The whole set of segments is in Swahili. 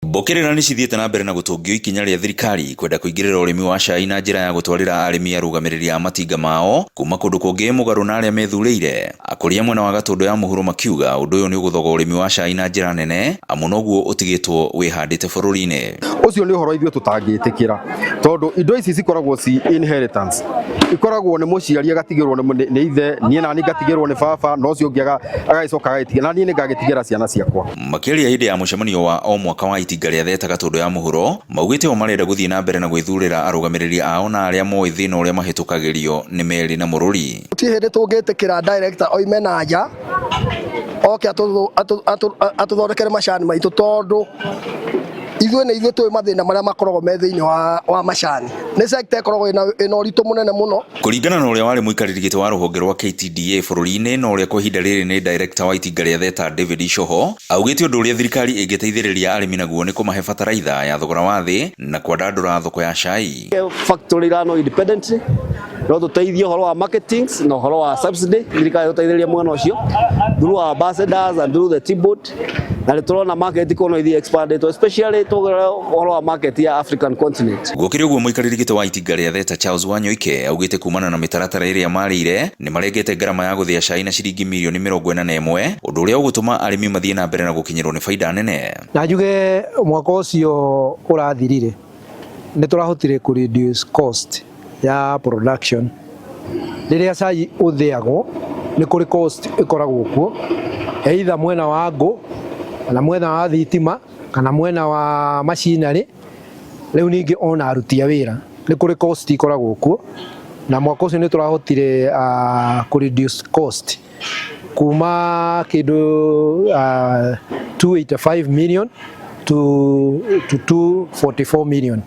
Mbokĩrĩra nĩ cithiĩte na mbere na gũtũngio ikinya rĩa thirikari kwenda kũingĩrĩra ũrĩmi wa cai na njĩra ya gũtwarĩra arĩmi arũgamĩrĩri a matinga mao kuma kũndũ kũngĩ mũgarũ na arĩa methurĩire. Akũria mwena wa Gatũndũ ya mũhuro makiuga ũndũ ũyũ nĩ ũgũthoga ũrĩmi wa cai na njĩra nene amu noguo ũtigĩtwo wĩhandĩte bũrũri-inĩ. Ũcio nĩ ũhoro ithuĩ tũtangĩtĩkĩra tondũ indo ici cikoragwo ci inheritance, ikoragwo nĩ mũciari agatigĩrwo nĩ ithe, niĩ nani ngatigĩrwo nĩ baba, no ũcio ũngĩ agagĩcoka agagĩtigĩra, na niĩ nĩ ngagĩtigĩra ciana ciakwa. Makĩria hĩndĩ ya mũcemanio wa o mwaka wa itinga rĩa theta Gatũndũ ya mũhuro, maugĩte o marenda gũthiĩ na mbere na gwĩthurĩra arũgamĩrĩri ao na arĩa moĩ thĩna ũrĩa mahĩtũkagĩrio nĩ merĩ na mũrũri. Gũtirĩ hĩndĩ tũngĩtĩkĩra director oime na nja oke atũthondekere macani maitũ tondũ ithuĩ nĩ ithuĩ tũĩ mathĩna marĩa makoragwo me thĩinĩ wa macani. Nĩ sector ĩkoragwo ĩna ũritũ mũnene mũno. Kũringana na ũrĩa warĩ mũikarĩri gĩtĩ wa rũhonge rwa KTDA bũrũri-inĩ na ũrĩa kwa ihinda rĩrĩ nĩ director wa itinga rĩa theta David Icoho, augĩte ũndũ ũrĩa thirikari ĩngĩteithĩrĩria arĩmi naguo nĩ kũmahe bataraitha ya thogora wa thĩ na kwandandũra thoko ya cai. Factory irano independently no tũteithie ũhoro wa marketing na ũhoro wa subsidy, thirikari ĩteithĩrĩria mwena ũcio through our ambassadors and through the T-board, na nĩ tũrona market ikono ithi expanded especially ũhoro wa market ya African continent. Gũkĩrĩ ũguo mũikarĩri gĩtĩ wa itinga rĩa theta Charles Wanyoike augĩte kumana na mĩtaratara ĩrĩa marĩire nĩ marengete ngarama ya gũthĩa cai na ciringi mirioni 41, ũndũ ũrĩa ũgũtũma arĩmi mathiĩ na mbere na gũkinyĩrwo nĩ baida nene. Na njuge mwaka ũcio ũrathirire nĩ tũrahotire kũ reduce cost ya production. Rĩrĩa cai ũthĩagwo nĩ kũrĩ cost ĩkoragwo kuo, either mwena wa ngũ kana mwena wa thitima kana mwena wa machinery. Rĩu ningĩ ona aruti a wĩra nĩ kũrĩ cost ikoragwo kuo, na mwaka ũcio nĩ tũrahotire kũ reduce cost kuma kĩndũ 285 million to 244 million.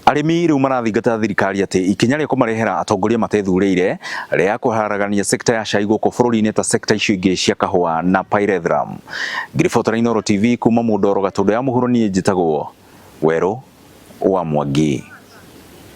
Arĩmi rĩu marathingata thirikari atĩ ikinya rĩa kũmarehera atongoria matethurĩire rĩa kũharagania sekta ya cai gũkũ bũrũri-inĩ ta sekta icio ingĩ cia kahũa na pyrethrum. Ngiribotera Inooro TV kuma Mũndoro Gatũndũ ya mũhuro, niĩ njĩtagwo Werũ wa Mwangi.